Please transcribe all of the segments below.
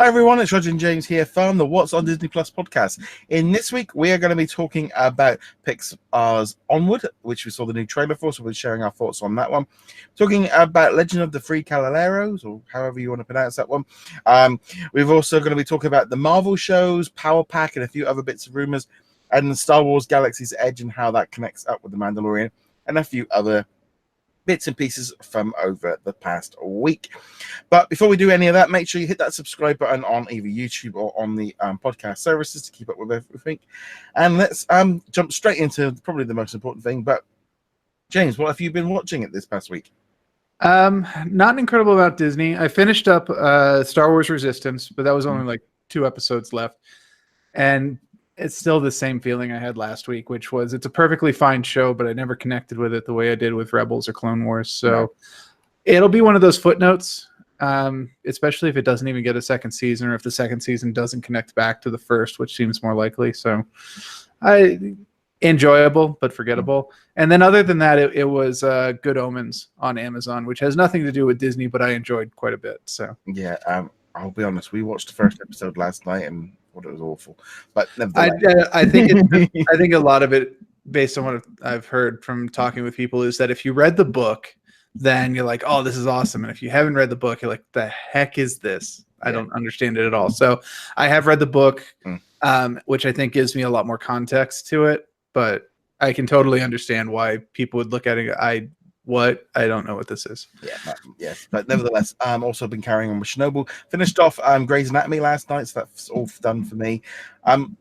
everyone, it's Roger and James here from the What's on Disney Plus podcast. In this week, we are going to be talking about Pixar's Onward, which we saw the new trailer for, so we're sharing our thoughts on that one. Talking about Legend of the Three Caballeros, or however you want to pronounce that one. We've also going to be talking about the Marvel shows, Power Pack, and a few other bits of rumors, and Star Wars Galaxy's Edge and how that connects up with the Mandalorian, and a few other bits and pieces from over the past week. But before we do any of that, make sure you hit that subscribe button on either YouTube or on the podcast services to keep up with everything. And let's jump straight into probably the most important thing. But James, what have you been watching it this past week? Not an incredible amount of Disney. I finished up Star Wars Resistance, but that was only like 2 episodes left. And it's still the same feeling I had last week, which was it's a perfectly fine show, but I never connected with it the way I did with Rebels or Clone Wars. So It'll be one of those footnotes, especially if it doesn't even get a second season or if the second season doesn't connect back to the first, which seems more likely. So enjoyable, but forgettable. And then other than that, it was Good Omens on Amazon, which has nothing to do with Disney, but I enjoyed quite a bit. So yeah, I'll be honest. We watched the first episode last night and it was awful, but I think I think a lot of it, based on what I've heard from talking with people, is that if you read the book, then you're like, oh, this is awesome. And if you haven't read the book, you're like, the heck is this? I don't understand it at all. So I have read the book, which I think gives me a lot more context to it, but I can totally understand why people would look at it. I don't know what this is. Yes, but nevertheless, also been carrying on with Chernobyl. Finished off Grey's Anatomy last night, so that's all done for me.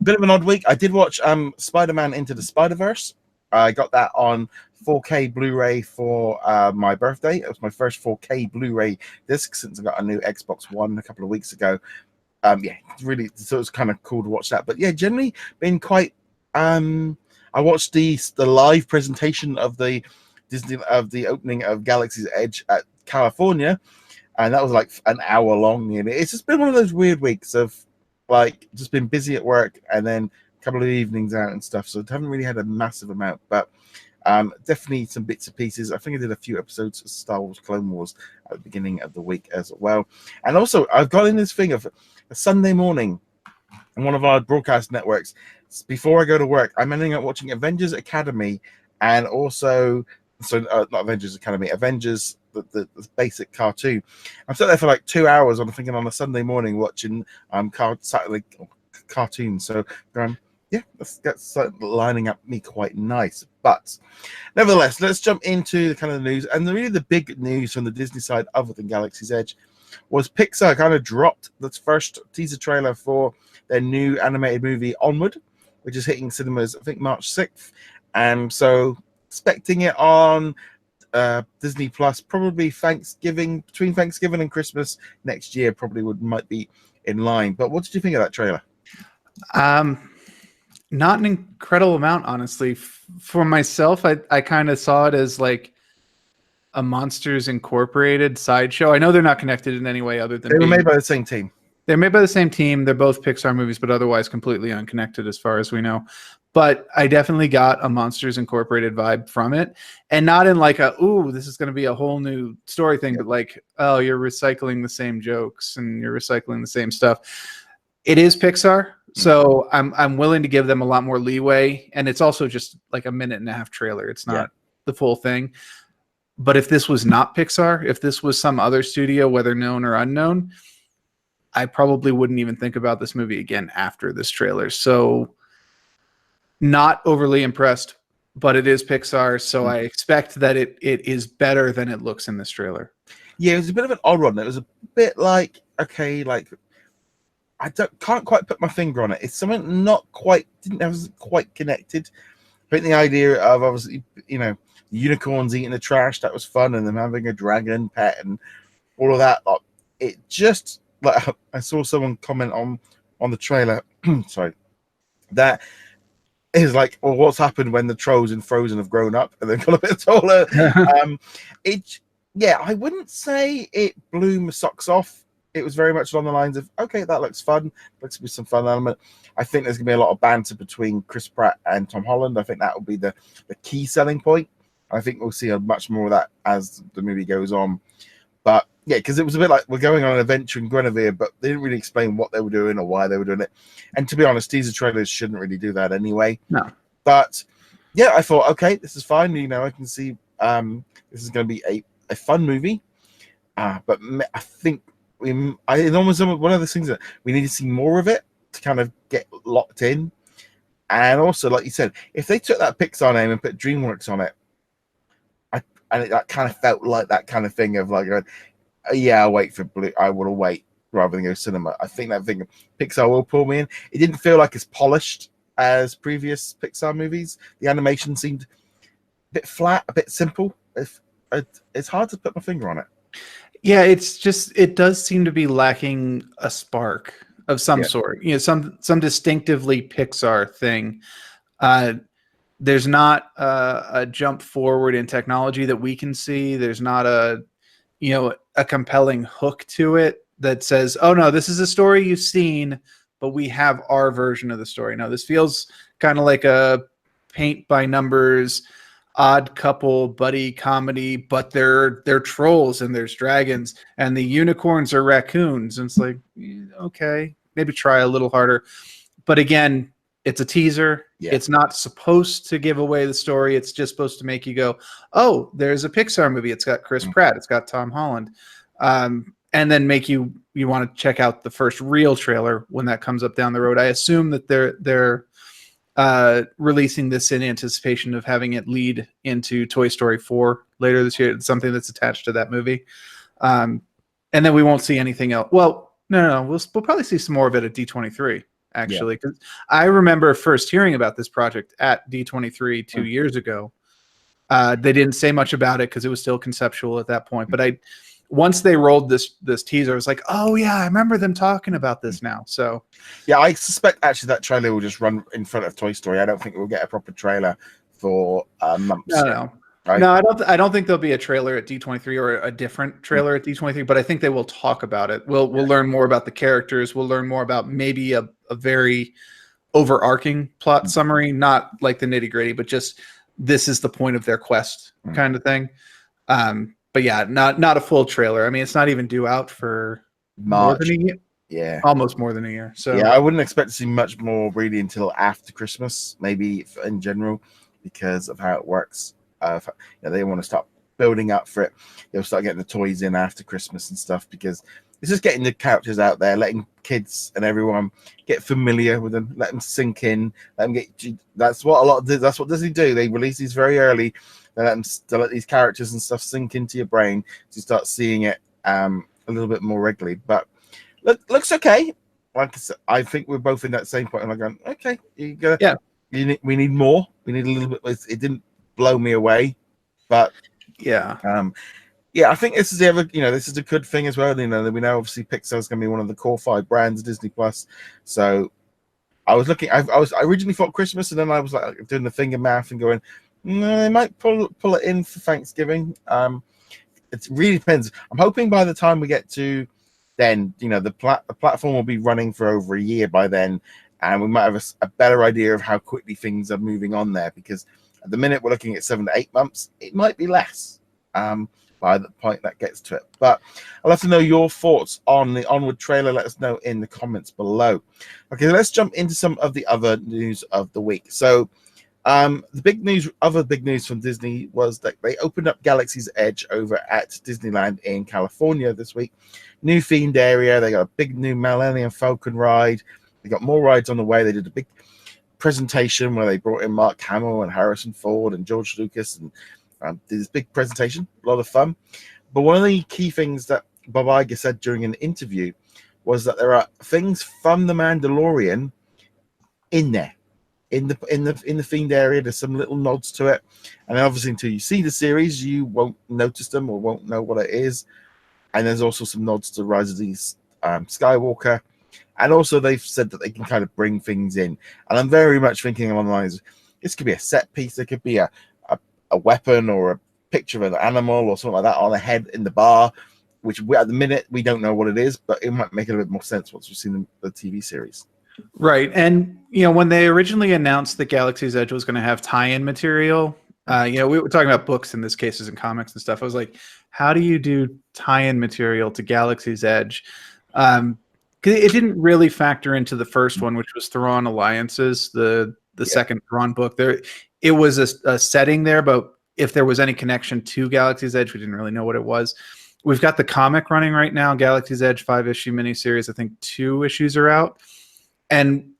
Bit of an odd week. I did watch Spider-Man Into the Spider-Verse. I got that on 4K Blu-ray for my birthday. It was my first 4K Blu-ray disc since I got a new Xbox One a couple of weeks ago. Really, so it was kind of cool to watch that. But yeah, generally been quite. I watched the live presentation of the opening of Galaxy's Edge at California, and that was like an hour long nearly. It's just been one of those weird weeks of like just been busy at work and then a couple of evenings out and stuff, so I haven't really had a massive amount, but definitely some bits and pieces. I think I did a few episodes of Star Wars Clone Wars at the beginning of the week as well. And also I've got in this thing of a Sunday morning on one of our broadcast networks. Before I go to work, I'm ending up watching Avengers Academy and also not Avengers Academy, Avengers, the basic cartoon. I'm sitting there for like 2 hours on a Sunday morning watching cartoons. So that's lining up me quite nice. But nevertheless, let's jump into the kind of news. And really the big news from the Disney side, other than Galaxy's Edge, was Pixar kind of dropped the first teaser trailer for their new animated movie Onward, which is hitting cinemas, I think, March 6th. And so expecting it on Disney Plus probably between Thanksgiving and Christmas next year might be in line. But what did you think of that trailer? Not an incredible amount, honestly. For myself, I kind of saw it as like a Monsters Incorporated sideshow. I know they're not connected in any way other than they were made by the same team. They're made by the same team. They're both Pixar movies, but otherwise completely unconnected as far as we know. But I definitely got a Monsters Incorporated vibe from it. And not in like this is going to be a whole new story thing, but like, oh, you're recycling the same jokes and you're recycling the same stuff. It is Pixar, so I'm willing to give them a lot more leeway. And it's also just like a 1.5-minute trailer. It's not the full thing. But if this was not Pixar, if this was some other studio, whether known or unknown, I probably wouldn't even think about this movie again after this trailer. So not overly impressed, but it is Pixar, so I expect that it is better than it looks in this trailer. Yeah, it was a bit of an odd one. It was a bit like, okay, like can't quite put my finger on it. It's something wasn't quite connected. I think the idea of obviously, unicorns eating the trash, that was fun, and them having a dragon pet and all of that. It just like I saw someone comment on the trailer. Sorry, that is like, well, what's happened when the trolls in Frozen have grown up and they've got a bit taller? I wouldn't say it blew my socks off. It was very much along the lines of, okay, that looks fun. Looks to be some fun element. I think there's going to be a lot of banter between Chris Pratt and Tom Holland. I think that will be the key selling point. I think we'll see much more of that as the movie goes on. But Yeah, because it was a bit like we're going on an adventure in Guinevere, but they didn't really explain what they were doing or why they were doing it. And to be honest, teaser trailers shouldn't really do that anyway. No. But yeah, I thought, okay, this is fine. You know, I can see this is going to be a fun movie. But I think it's almost one of those things that we need to see more of it to kind of get locked in. And also, like you said, if they took that Pixar name and put DreamWorks on it, that kind of felt like that kind of thing of like, yeah, I'll wait for Blue. I will wait rather than go cinema. I think that thing Pixar will pull me in. It didn't feel like as polished as previous Pixar movies. The animation seemed a bit flat, a bit simple. It's hard to put my finger on it. Yeah, it does seem to be lacking a spark of some sort. You know, some distinctively Pixar thing. There's not a jump forward in technology that we can see. There's not a compelling hook to it that says, oh no, this is a story you've seen, but we have our version of the story. No, this feels kind of like a paint by numbers, odd couple buddy comedy, but they're trolls and there's dragons and the unicorns are raccoons. And it's like, okay, maybe try a little harder. But again, it's a teaser. Yeah. It's not supposed to give away the story. It's just supposed to make you go, oh, there's a Pixar movie. It's got Chris Pratt. It's got Tom Holland. And then make you want to check out the first real trailer when that comes up down the road. I assume that they're releasing this in anticipation of having it lead into Toy Story 4 later this year. It's something that's attached to that movie. And then we won't see anything else. Well, no. We'll probably see some more of it at D23. Actually, because I remember first hearing about this project at D23 2 years ago. They didn't say much about it because it was still conceptual at that point. But once they rolled this teaser, I was like, oh yeah, I remember them talking about this now. So yeah, I suspect actually that trailer will just run in front of Toy Story. I don't think we'll get a proper trailer for months. No. Right? No, I don't think there'll be a trailer at D23 or a different trailer at D23, but I think they will talk about it. We'll learn more about the characters. We'll learn more about maybe a very overarching plot summary, not like the nitty-gritty, but just this is the point of their quest kind of thing. But yeah, not a full trailer. I mean, it's not even due out for March. More than a year. Yeah, almost more than a year. So yeah, I wouldn't expect to see much more really until after Christmas, maybe in general, because of how it works. They want to start building up for it. They'll start getting the toys in after Christmas and stuff because it's just getting the characters out there, letting kids and everyone get familiar with them, let them sink in, let them get. That's what Disney do. They release these very early. They let these characters and stuff sink into your brain to start seeing it a little bit more regularly. But looks okay. Like I said, I think we're both in that same point. And I'm going, okay, we need more. We need a little bit. It didn't blow me away, but I think this is this is a good thing as well. We know obviously Pixar is going to be one of the core 5 brands of Disney Plus. So I was looking. I originally thought Christmas, and then I was like doing the finger math and going, no, they might pull it in for Thanksgiving. It really depends. I'm hoping by the time we get to then, the platform will be running for over a year by then, and we might have a better idea of how quickly things are moving on there because. At the minute, we're looking at 7 to 8 months. It might be less by the point that gets to it. But I'd love to know your thoughts on the Onward trailer. Let us know in the comments below. Okay, let's jump into some of the other news of the week. So the other big news from Disney was that they opened up Galaxy's Edge over at Disneyland in California this week. New themed area. They got a big new Millennium Falcon ride. They got more rides on the way. They did a big presentation where they brought in Mark Hamill and Harrison Ford and George Lucas and did this big presentation, a lot of fun. But one of the key things that Bob Iger said during an interview was that there are things from the Mandalorian in there, in the themed area. There's some little nods to it, and obviously until you see the series, you won't notice them or won't know what it is. And there's also some nods to Rise of the Skywalker. And also they've said that they can kind of bring things in. And I'm very much thinking along the lines, this could be a set piece. It could be a weapon or a picture of an animal or something like that on a head in the bar, which at the minute we don't know what it is, but it might make a little bit more sense once we've seen the TV series. Right. And, when they originally announced that Galaxy's Edge was going to have tie-in material, we were talking about books in this case and comics and stuff. I was like, how do you do tie-in material to Galaxy's Edge? 'Cause it didn't really factor into the first one, which was Thrawn Alliances, the second Thrawn book. There, it was a setting there, but if there was any connection to Galaxy's Edge, we didn't really know what it was. We've got the comic running right now, Galaxy's Edge 5-issue miniseries. I think 2 issues are out, and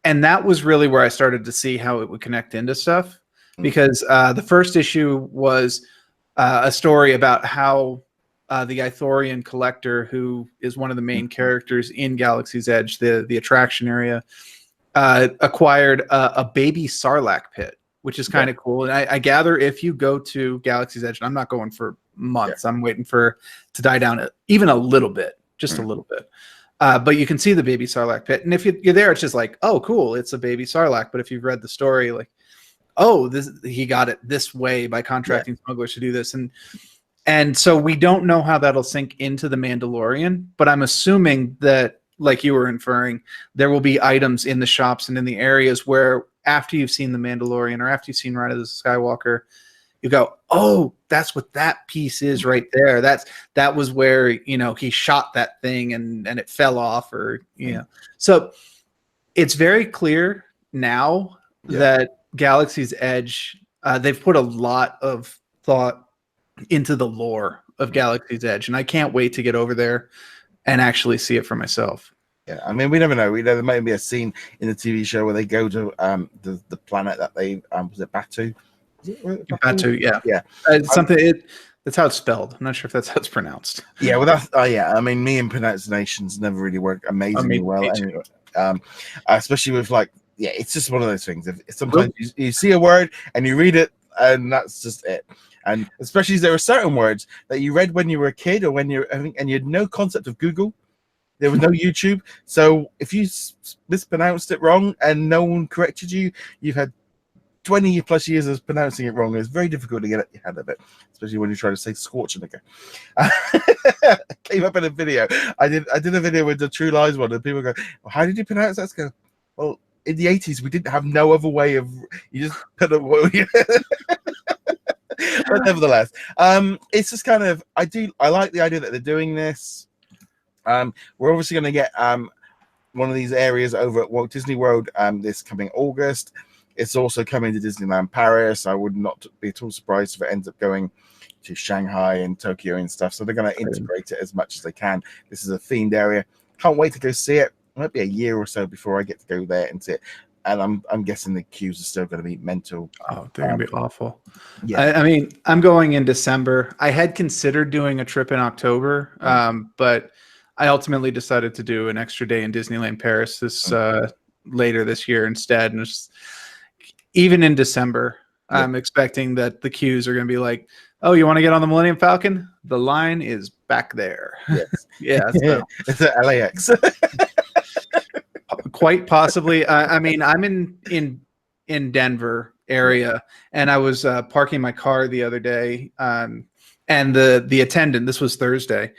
that was really where I started to see how it would connect into stuff, because the first issue was a story about how the Ithorian collector, who is one of the main characters in Galaxy's Edge, the attraction area, acquired a baby Sarlacc pit, which is kind of cool. And I gather if you go to Galaxy's Edge, and I'm not going for months, I'm waiting for to die down even a little bit, just a little bit. But you can see the baby Sarlacc pit. And if you're there, it's just like, oh, cool, it's a baby Sarlacc. But if you've read the story, like, oh, he got it this way by contracting smugglers to do this. And so we don't know how that'll sink into The Mandalorian, but I'm assuming that, like you were inferring, there will be items in the shops and in the areas where after you've seen The Mandalorian or after you've seen Rise of the Skywalker, you go, oh, that's what that piece is right there. That was where, he shot that thing and it fell off, or, So it's very clear now that Galaxy's Edge, they've put a lot of thought into the lore of Galaxy's Edge, and I can't wait to get over there and actually see it for myself. Yeah, I mean, we never know. There might be a scene in the TV show where they go to the planet that they was it Batu? Batu, yeah. Something. That's how it's spelled. I'm not sure if that's how it's pronounced. Yeah, well, that's I mean, me and pronunciations never really work amazingly well. Anyway, especially with it's just one of those things. If sometimes you see a word and you read it, and that's just it. And especially there are certain words that you read when you were a kid or when and you had no concept of Google. There was no YouTube. So if you mispronounced it wrong and no one corrected you, you've had 20 plus years of pronouncing it wrong. It's very difficult to get your head of it, especially when you try to say Schwarzenegger. Came up in a video. I did a video with the True Lies one, and people go, well, how did you pronounce that? I go, well, in the 80s, we didn't have no other way of, you just put a but nevertheless, it's just kind of, I like the idea that they're doing this. We're obviously going to get one of these areas over at Walt Disney World this coming August. It's also coming to Disneyland Paris. I would not be at all surprised if it ends up going to Shanghai and Tokyo and stuff. So they're going to integrate it as much as they can. This is a themed area. Can't wait to go see it. It might be a year or so before I get to go there and see it. And I'm guessing the queues are still going to be mental. Oh, they're going to be awful. Yeah. I mean, I'm going in December. I had considered doing a trip in October, but I ultimately decided to do an extra day in Disneyland Paris later this year instead. And even in December, I'm expecting that the queues are going to be like, oh, you want to get on the Millennium Falcon? The line is back there. Yes. Yeah. So. It's at LAX. Quite possibly. I mean, I'm in Denver area, and I was parking my car the other day, and the attendant, this was Thursday,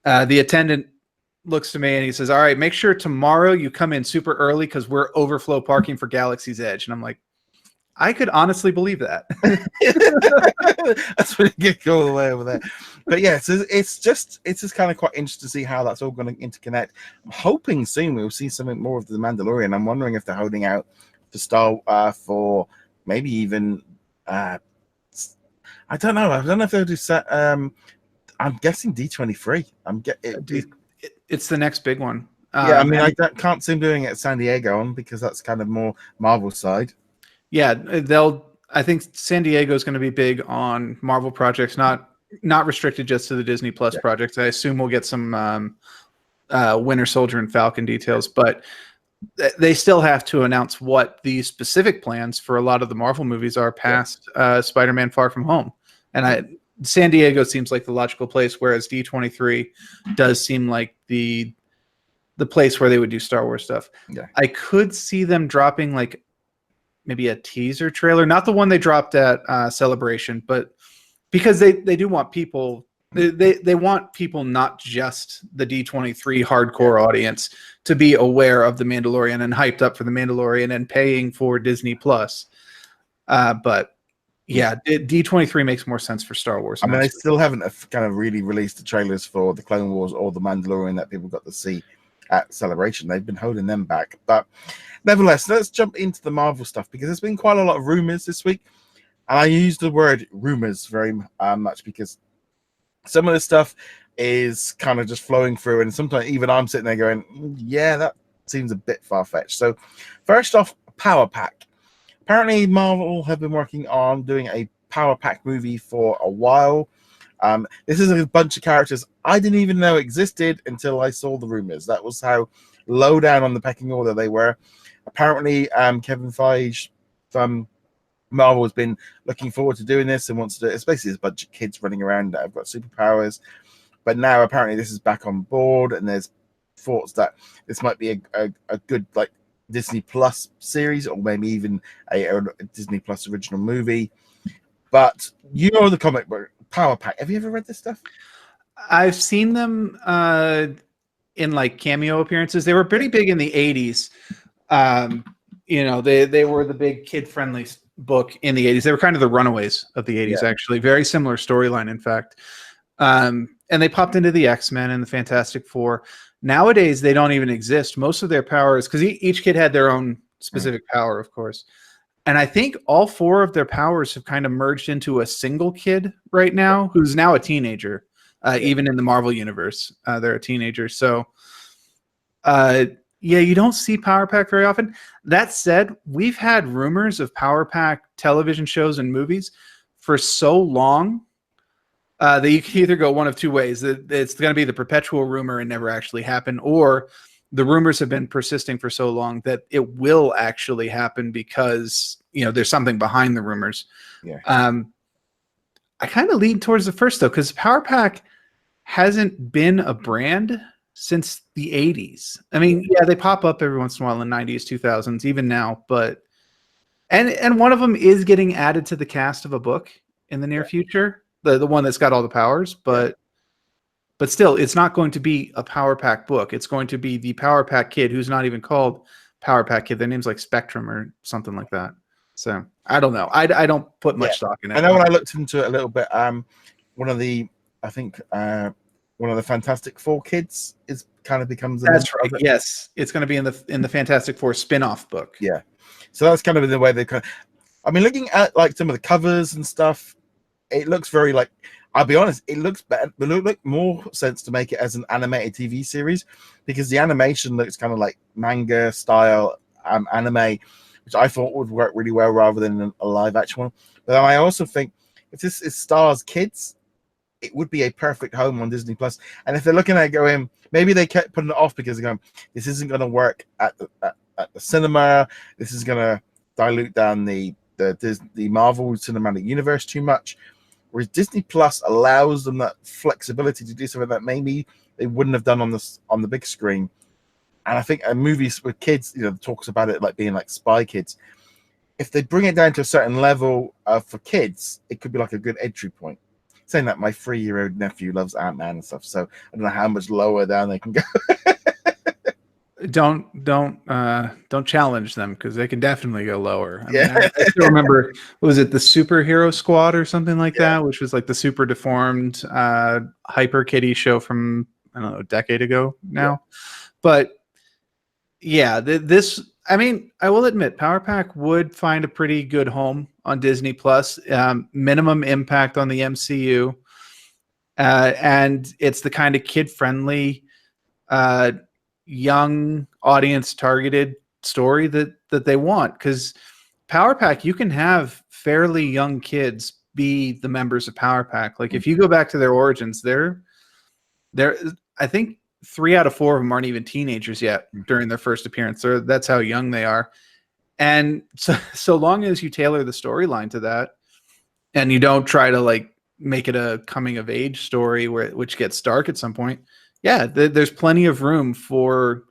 the attendant looks to me and he says, all right, make sure tomorrow you come in super early because we're overflow parking for Galaxy's Edge. And I'm like, I could honestly believe that. That's what you get all the way over there. But yeah, so it's just kind of quite interesting to see how that's all going to interconnect. I'm hoping soon we'll see something more of the Mandalorian. I'm wondering if they're holding out for maybe even I don't know. I don't know if they'll do set. I'm guessing D23. It's the next big one. Yeah, I mean, I can't see them doing it at San Diego because that's kind of more Marvel side. Yeah, I think San Diego is going to be big on Marvel projects, not restricted just to the Disney Plus projects. I assume we'll get some Winter Soldier and Falcon details, but they still have to announce what the specific plans for a lot of the Marvel movies are past Spider-Man Far From Home. And San Diego seems like the logical place, whereas D23 does seem like the place where they would do Star Wars stuff. Yeah. I could see them dropping like maybe a teaser trailer, not the one they dropped at Celebration, but because they do want people, they want people, not just the D23 hardcore audience, to be aware of The Mandalorian and hyped up for The Mandalorian and paying for Disney Plus. But Yeah, D23 makes more sense for Star Wars. I mean, they still haven't kind of really released the trailers for the Clone Wars or the Mandalorian that people got to see at Celebration. They've been holding them back. But nevertheless, let's jump into the Marvel stuff, because there's been quite a lot of rumors this week. And I use the word rumors very much because some of the stuff is kind of just flowing through. And sometimes even I'm sitting there going, yeah, that seems a bit far-fetched. So first off, Power Pack. Apparently, Marvel have been working on doing a Power Pack movie for a while. This is a bunch of characters I didn't even know existed until I saw the rumors. That was how low down on the pecking order they were. Apparently, Kevin Feige from Marvel has been looking forward to doing this and wants to do it. It's basically a bunch of kids running around that have got superpowers. But now apparently this is back on board, and there's thoughts that this might be a good like Disney Plus series, or maybe even a Disney Plus original movie. But you know the comic book Power Pack. Have you ever read this stuff? I've seen them in like cameo appearances. They were pretty big in the 80s. They were the big kid-friendly book in the 80s. They were kind of the runaways of the 80s, actually. Very similar storyline, in fact. And they popped into the X-Men and the Fantastic Four. Nowadays, they don't even exist. Most of their powers, because each kid had their own specific power, of course. And I think all four of their powers have kind of merged into a single kid right now, who's now a teenager. Even in the Marvel universe, they're a teenager. So, you don't see Power Pack very often. That said, we've had rumors of Power Pack television shows and movies for so long that you can either go one of two ways. It's going to be the perpetual rumor and never actually happen, or the rumors have been persisting for so long that it will actually happen because, there's something behind the rumors. Yeah. I kind of lean towards the first, though, because Power Pack hasn't been a brand since the 80s. I mean, they pop up every once in a while in the 90s, 2000s, even now. But and one of them is getting added to the cast of a book in the near future, the one that's got all the powers. But still, it's not going to be a Power Pack book. It's going to be the Power Pack kid who's not even called Power Pack Kid. Their name's like Spectrum or something like that. So I don't know. I don't put much stock in it. I know when I looked into it a little bit, one of the Fantastic Four kids is kind of becomes. That's right. Yes, it's going to be in the Fantastic Four spin-off book. Yeah, so that's kind of the way they kind of. I mean, looking at like some of the covers and stuff, it looks very like. I'll be honest, it looks better. It would make more sense to make it as an animated TV series, because the animation looks kind of like manga style anime, which I thought would work really well rather than a live action one. But then I also think if this is stars kids, it would be a perfect home on Disney Plus. And if they're looking at it going, maybe they kept putting it off because they're going, this isn't going to work at the cinema. This is going to dilute down the Marvel Cinematic Universe too much. Whereas Disney Plus allows them that flexibility to do something that maybe they wouldn't have done on the big screen. And I think movies with kids, talks about it like being like Spy Kids. If they bring it down to a certain level for kids, it could be like a good entry point. Saying that, my 3-year-old nephew loves Ant-Man and stuff, so I don't know how much lower down they can go. Don't challenge them, because they can definitely go lower. I mean, I still remember, was it the Superhero Squad or something like that, which was like the super deformed hyper kitty show from, I don't know, a decade ago now. But this, I mean, I will admit, Power Pack would find a pretty good home on Disney Plus. Minimum impact on the MCU, and it's the kind of kid-friendly, young audience targeted story that they want. Because Power Pack, you can have fairly young kids be the members of Power Pack. Like if you go back to their origins, they're I think 3 out of 4 of them aren't even teenagers yet during their first appearance. That's how young they are. And so long as you tailor the storyline to that, and you don't try to like make it a coming of age story which gets dark at some point, there's plenty of room for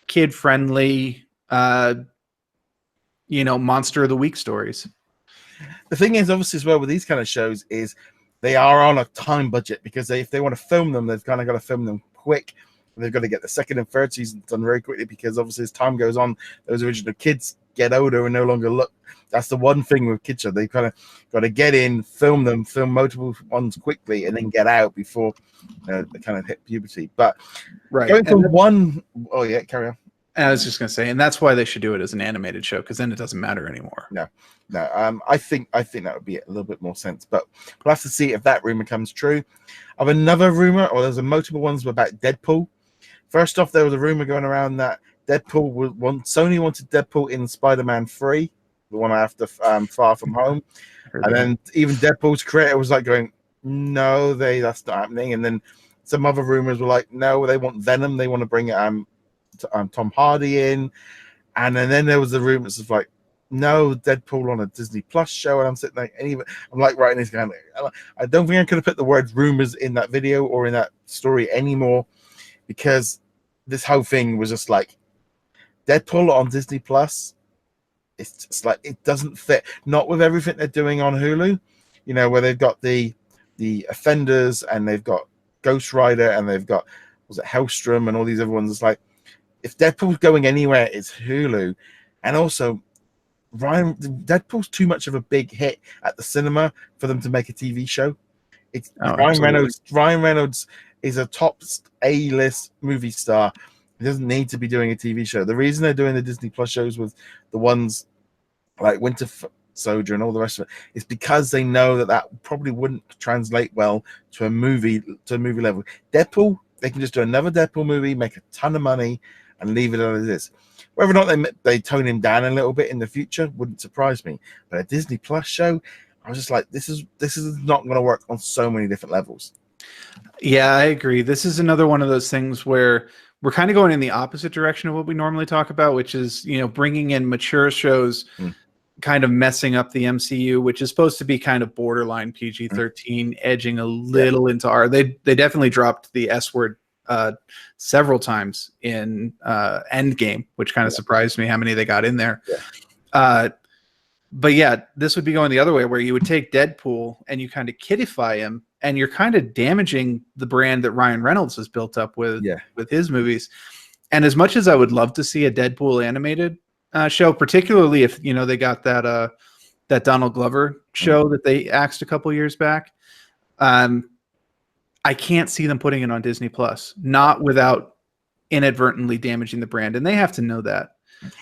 kid friendly, monster of the week stories. The thing is, obviously, as well with these kind of shows, is they are on a time budget, because if they want to film them, they've kind of got to film them quick. They've got to get the second and third season done very quickly, because obviously as time goes on, those original kids get older and no longer look. That's the one thing with kids show. They kind of got to get in, film multiple ones quickly, and then get out before they kind of hit puberty. But going from one, oh yeah, carry on. I was just gonna say, and that's why they should do it as an animated show, because then it doesn't matter anymore. No. I think that would be a little bit more sense, but we'll have to see if that rumor comes true. I have another rumor, or there's multiple ones about Deadpool. First off, there was a rumor going around that Sony wanted Deadpool in Spider-Man 3, the one after Far From Home, and then even Deadpool's creator was like going, no, that's not happening. And then some other rumors were like, no, they want Venom, they want to bring Tom Hardy in, and then there was the rumors of like, no, Deadpool on a Disney Plus show, and I'm sitting there, and even I'm like writing this kind of, I don't think I could have put the word rumors in that video or in that story anymore, because this whole thing was just like Deadpool on Disney Plus. It's just like it doesn't fit, not with everything they're doing on Hulu, where they've got the Offenders and they've got Ghost Rider and they've got Hellstrom and all these other ones. It's like if Deadpool's going anywhere, it's Hulu, and also Deadpool's too much of a big hit at the cinema for them to make a TV show. It's Ryan Reynolds is a top A-list movie star. He doesn't need to be doing a TV show. The reason they're doing the Disney Plus shows with the ones like Winter Soldier and all the rest of it is because they know that probably wouldn't translate well to a movie level. Deadpool, they can just do another Deadpool movie, make a ton of money, and leave it as it is. Whether or not they tone him down a little bit in the future wouldn't surprise me. But a Disney Plus show, I was just like, this is not going to work on so many different levels. Yeah, I agree. This is another one of those things where we're kind of going in the opposite direction of what we normally talk about, which is, bringing in mature shows, kind of messing up the MCU, which is supposed to be kind of borderline PG-13, edging a little into R. They definitely dropped the S word several times in Endgame, which kind of surprised me how many they got in there. But yeah, this would be going the other way, where you would take Deadpool and you kind of kidify him, and you're kind of damaging the brand that Ryan Reynolds has built up with his movies. And as much as I would love to see a Deadpool animated show, particularly if they got that Donald Glover show that they axed a couple years back, I can't see them putting it on Disney Plus, not without inadvertently damaging the brand, and they have to know that.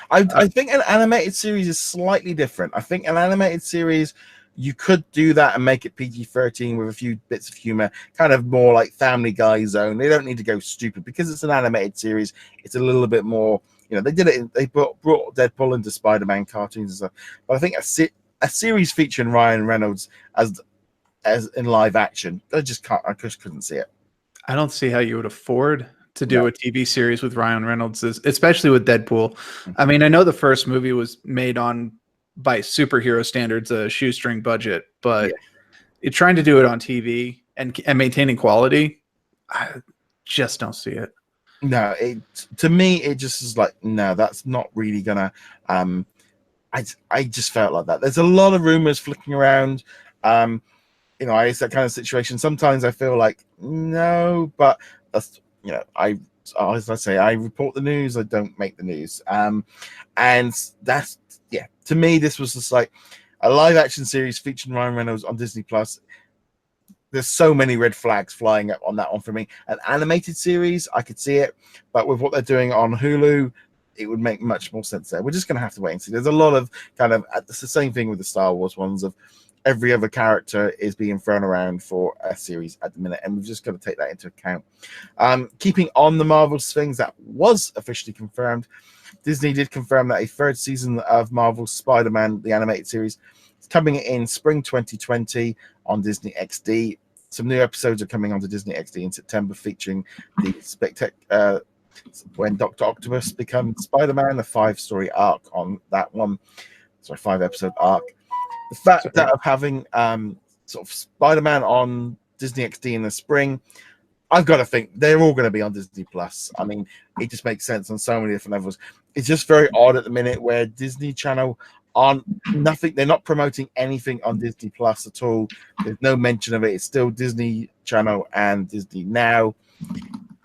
I think an animated series is slightly different. I think an animated series, you could do that and make it PG-13 with a few bits of humor, kind of more like Family Guy zone. They don't need to go stupid because it's an animated series. It's a little bit more, they did it. They brought Deadpool into Spider-Man cartoons and stuff. But I think a series featuring Ryan Reynolds as in live action, I just couldn't see it. I don't see how you would afford to do a TV series with Ryan Reynolds, especially with Deadpool. I mean, I know the first movie was made by superhero standards, a shoestring budget, but you're trying to do it on TV and maintaining quality, I just don't see it. No, to me, it just is like, no, that's not really gonna. I just felt like that. There's a lot of rumors flicking around. It's that kind of situation. Sometimes I feel like no, but that's as I say, I report the news, I don't make the news. And that's to me, this was just like a live action series featuring Ryan Reynolds on Disney Plus. There's so many red flags flying up on that one for me. An animated series, I could see it, but with what they're doing on Hulu, it would make much more sense there. We're just going to have to wait and see. There's a lot of it's the same thing with the Star Wars ones of every other character is being thrown around for a series at the minute, and we've just got to take that into account. Keeping on the Marvel's things, that was officially confirmed. Disney did confirm that a third season of Marvel's Spider-Man, the animated series, is coming in spring 2020 on Disney XD. Some new episodes are coming onto Disney XD in September, featuring the when Dr. Octopus becomes Spider-Man, a 5-story arc on that one. Sorry, 5-episode arc. The fact that of having sort of Spider-Man on Disney XD in the spring, I've got to think they're all going to be on Disney Plus. I mean, it just makes sense on so many different levels. It's just very odd at the minute where Disney Channel aren't nothing. They're not promoting anything on Disney Plus at all. There's no mention of it. It's still Disney Channel and Disney Now.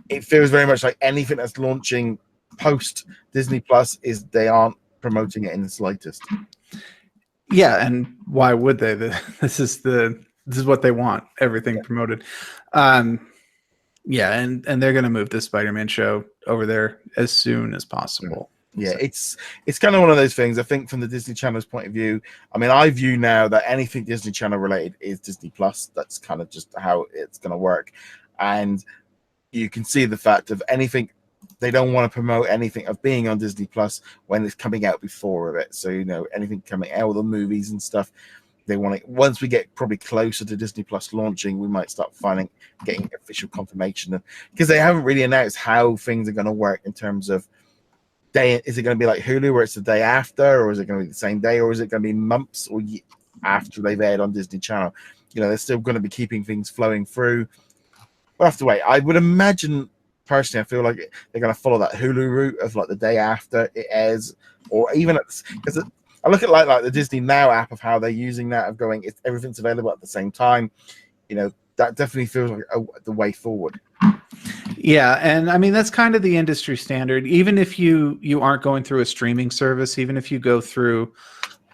It feels very much like anything that's launching post Disney Plus they aren't promoting it in the slightest. Yeah, and why would they? This is what they want. Everything promoted. Yeah, and they're gonna move this Spider-Man show over there as soon as possible. Yeah, So. it's kind of one of those things. I think from the Disney Channel's point of view, I mean, I view now that anything Disney Channel related is Disney Plus. That's kind of just how it's going to work, and you can see the fact of anything. They don't want to promote anything of being on Disney Plus when it's coming out before of it. So anything coming out, all the movies and stuff. They want it once we get probably closer to Disney Plus launching, we might start getting official confirmation of, because they haven't really announced how things are going to work in terms of day. Is it going to be like Hulu where it's the day after, or is it going to be the same day, or is it going to be months or after they've aired on Disney Channel? They're still going to be keeping things flowing through. We'll have to wait. I would imagine personally, I feel like they're going to follow that Hulu route of like the day after it airs, or even because I look at like the Disney Now app of how they're using that of going, everything's available at the same time. That definitely feels like the way forward. Yeah, and I mean that's kind of the industry standard. Even if you aren't going through a streaming service, even if you go through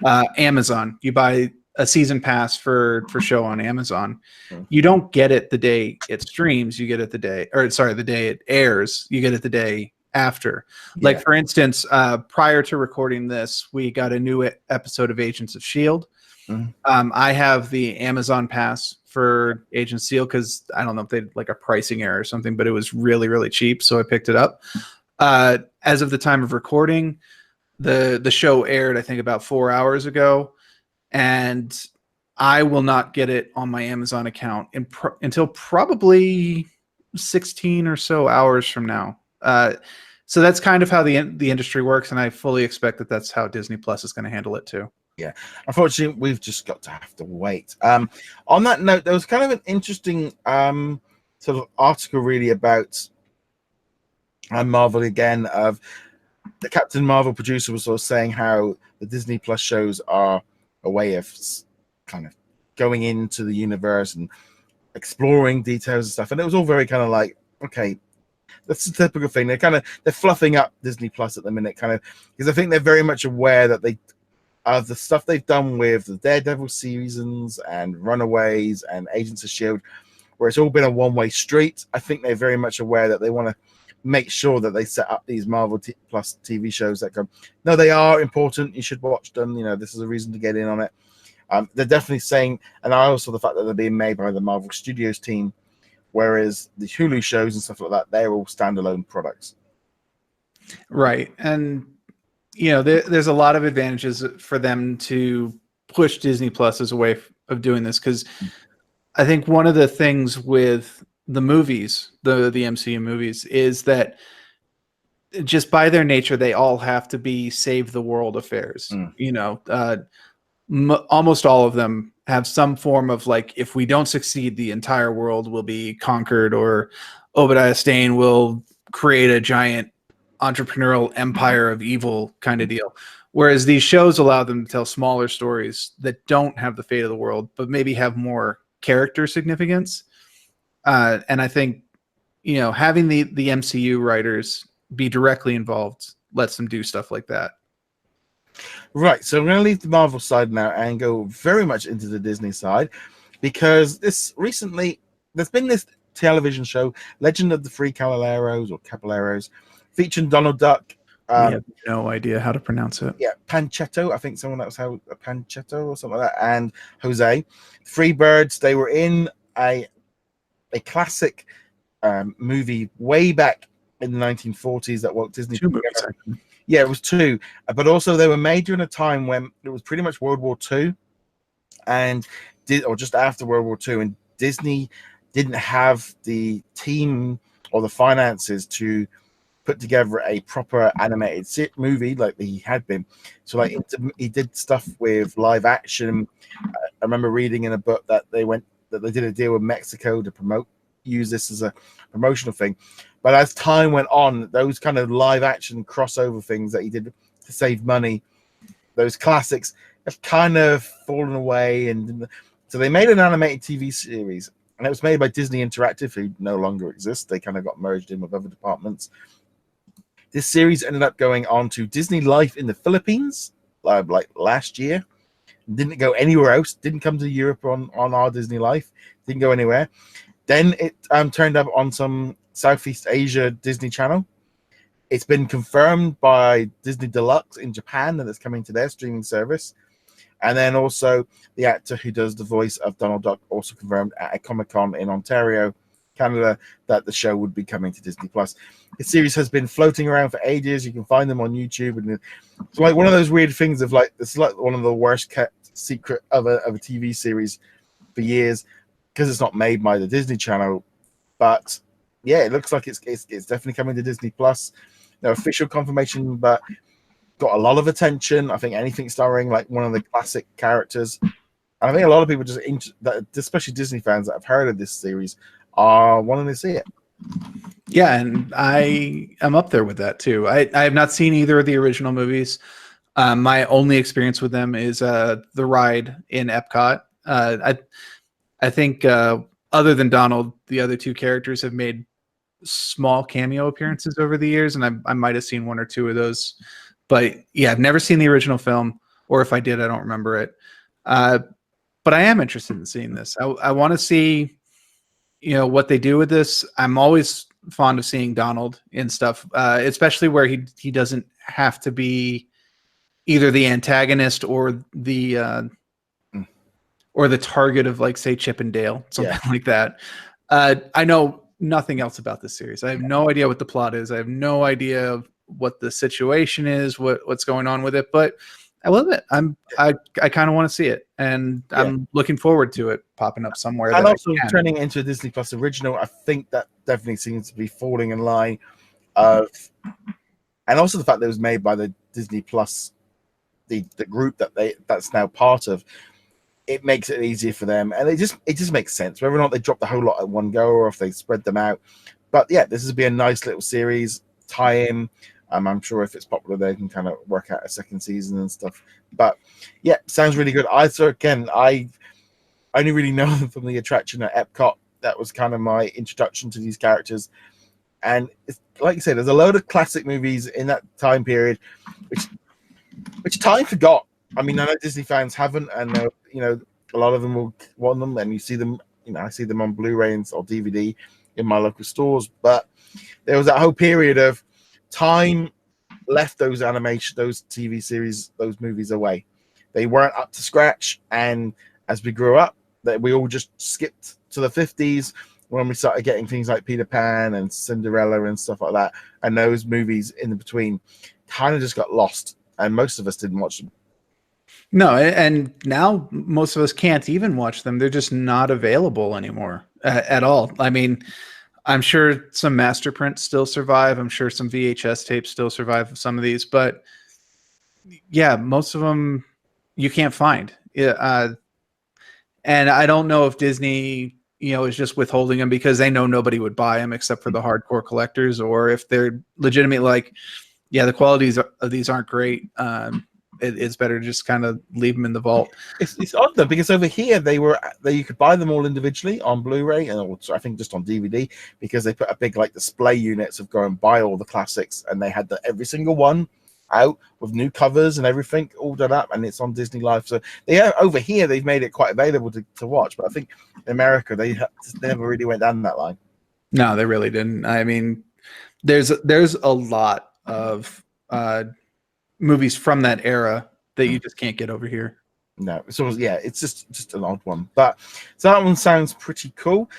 Amazon, you buy a season pass for show on Amazon, you don't get it the day it streams. You get it the day it airs. You get it the day after. Like for instance, prior to recording this, we got a new episode of Agents of S.H.I.E.L.D. I have the Amazon pass for Agent Seal because I don't know if they had like a pricing error or something, but it was really, really cheap, so I picked it up. As of the time of recording, the show aired, I think, about 4 hours ago, and I will not get it on my Amazon account until probably 16 or so hours from now. So that's kind of how the industry works, and I fully expect that that's how Disney Plus is going to handle it too. Yeah, unfortunately, we've just got to have to wait. On that note, there was kind of an interesting sort of article really about Marvel again. Of the Captain Marvel producer was sort of saying how the Disney Plus shows are a way of kind of going into the universe and exploring details and stuff, and it was all very kind of like, okay, that's the typical thing. They're fluffing up Disney Plus at the minute, kind of, because I think they're very much aware that the stuff they've done with the Daredevil seasons and Runaways and Agents of S.H.I.E.L.D., where it's all been a one-way street. I think they're very much aware that they want to make sure that they set up these Marvel Plus TV shows that go, no, they are important. You should watch them. This is a reason to get in on it. They're definitely saying, and also the fact that they're being made by the Marvel Studios team, whereas the Hulu shows and stuff like that, they're all standalone products. Right. And there's a lot of advantages for them to push Disney Plus as a way of doing this, because I think one of the things with the movies, the MCU movies, is that just by their nature, they all have to be save the world affairs. Almost all of them have some form of like, if we don't succeed, the entire world will be conquered, or Obadiah Stane will create a giant entrepreneurial empire of evil kind of deal. Whereas these shows allow them to tell smaller stories that don't have the fate of the world, but maybe have more character significance. And I think, having the MCU writers be directly involved lets them do stuff like that. Right. So I'm going to leave the Marvel side now and go very much into the Disney side, because there's been this television show, Legend of the Three Caballeros, featuring Donald Duck. We have no idea how to pronounce it. Yeah, Panchetto. I think someone else had a Panchetto or something like that. And Jose. Three Birds. They were in a classic movie way back in the 1940s that Walt Disney. Two movies. Yeah, it was two. But also they were made during a time when it was pretty much World War II, or just after World War II, and Disney didn't have the team or the finances to put together a proper animated movie like he had been. So like he did stuff with live action. I remember reading in a book that they did a deal with Mexico to use this as a promotional thing. But as time went on, those kind of live action crossover things that he did to save money, those classics have kind of fallen away. And so they made an animated TV series, and it was made by Disney Interactive, who no longer exists. They kind of got merged in with other departments. This series ended up going on to Disney Life in the Philippines, like last year. Didn't go anywhere else. Didn't come to Europe on our Disney Life. Didn't go anywhere. Then it turned up on some Southeast Asia Disney Channel. It's been confirmed by Disney Deluxe in Japan that it's coming to their streaming service. And then also the actor who does the voice of Donald Duck also confirmed at a Comic-Con in Ontario, Canada, that the show would be coming to Disney Plus. The series has been floating around for ages. You can find them on YouTube, and it's like one of those weird things of like it's like one of the worst kept secret of a TV series for years because it's not made by the Disney Channel. But yeah, it looks like it's definitely coming to Disney Plus. No official confirmation, but got a lot of attention. I think anything starring like one of the classic characters. And I think a lot of people especially Disney fans that have heard of this series, are wanting to see it. Yeah, and I am up there with that too. I have not seen either of the original movies. My only experience with them is the ride in Epcot. I think other than Donald, the other two characters have made small cameo appearances over the years, and I might have seen one or two of those. But yeah, I've never seen the original film, or if I did, I don't remember it. But I am interested in seeing this. I want to see, what they do with this. I'm always fond of seeing Donald in stuff, especially where he doesn't have to be either the antagonist or the target of, like, say, Chip and Dale, something like that. I know nothing else about this series. I have no idea what the plot is. I have no idea of what the situation is, what's going on with it, but I love it. I kind of want to see it, and I'm looking forward to it popping up somewhere. And also turning into a Disney Plus original, I think that definitely seems to be falling in line of, and also the fact that it was made by the Disney Plus, the group that's now part of. It makes it easier for them, and it just makes sense. Whether or not they drop the whole lot at one go, or if they spread them out. But yeah, this would be a nice little series tie-in. I'm sure if it's popular, they can kind of work out a second season and stuff. But yeah, sounds really good. I only really know them from the attraction at Epcot. That was kind of my introduction to these characters. And it's, like you said, there's a load of classic movies in that time period, which time forgot. I mean, I know Disney fans haven't, and a lot of them will want them, and you see them. I see them on Blu-ray or DVD in my local stores. But there was that whole period of time left those TV series, those movies away. They weren't up to scratch, and as we grew up, that we all just skipped to the 50s when we started getting things like Peter Pan and Cinderella and stuff like that, and those movies in between kind of just got lost, and most of us didn't watch them. No, and now most of us can't even watch them. They're just not available anymore at all. I mean, I'm sure some master prints still survive. I'm sure some VHS tapes still survive some of these, but yeah, most of them you can't find. Yeah, and I don't know if Disney, is just withholding them because they know nobody would buy them except for the hardcore collectors, or if they're legitimately like, yeah, the qualities of these aren't great. It's better to just kind of leave them in the vault. It's odd though, because over here you could buy them all individually on Blu-ray and also I think just on DVD, because they put a big like display units of go and buy all the classics, and they had every single one out with new covers and everything all done up, and it's on Disney Live. So over here they've made it quite available to watch, but I think in America they never really went down that line. No, they really didn't. I mean, there's a lot of movies from that era that you just can't get over here. No, so it's just an odd one, but so that one sounds pretty cool.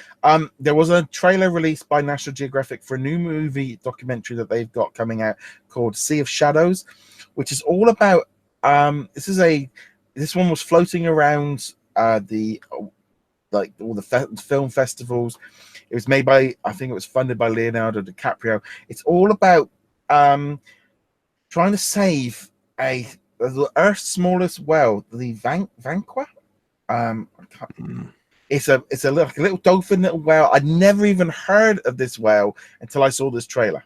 There was a trailer released by National Geographic for a new movie documentary that they've got coming out called Sea of Shadows, which is all about this one was floating around all the film festivals. It was made by, I think it was funded by Leonardo DiCaprio. It's all about trying to save the Earth's smallest whale, the Vanqua. It's a little dolphin little whale. I'd never even heard of this whale until I saw this trailer.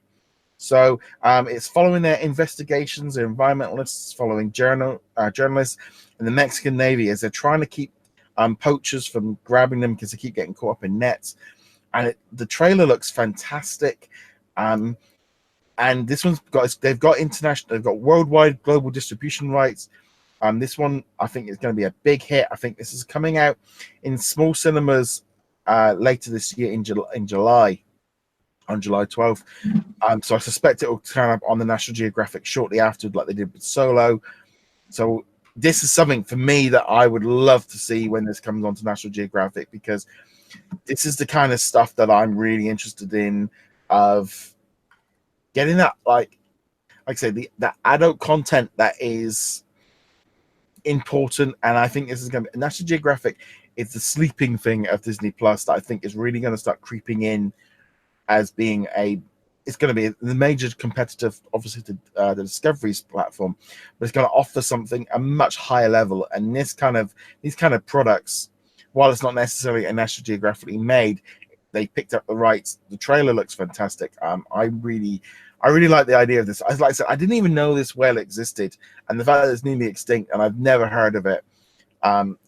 So it's following their investigations, their environmentalists, following journalists and the Mexican Navy as they're trying to keep poachers from grabbing them because they keep getting caught up in nets. And the trailer looks fantastic. and this one's got they've got international, they've got worldwide global distribution rights. This one I think is going to be a big hit. I think this is coming out in small cinemas later this year in July, on July 12th. So I suspect it will turn up on the National Geographic shortly after, like they did with Solo. So this is something for me that I would love to see when this comes onto National Geographic, because this is the kind of stuff that I'm really interested in, of getting that, like I say, that adult content that is important. And I think this is going to be National Geographic. It's the sleeping thing of Disney Plus that I think is really going to start creeping in as being it's going to be the major competitor, obviously, to the Discovery's platform, but it's going to offer something a much higher level. And these kind of products, while it's not necessarily a National Geographically made, they picked up the rights. The trailer looks fantastic. I really like the idea of this. Like I said, I didn't even know this whale existed, and the fact that it's nearly extinct and I've never heard of it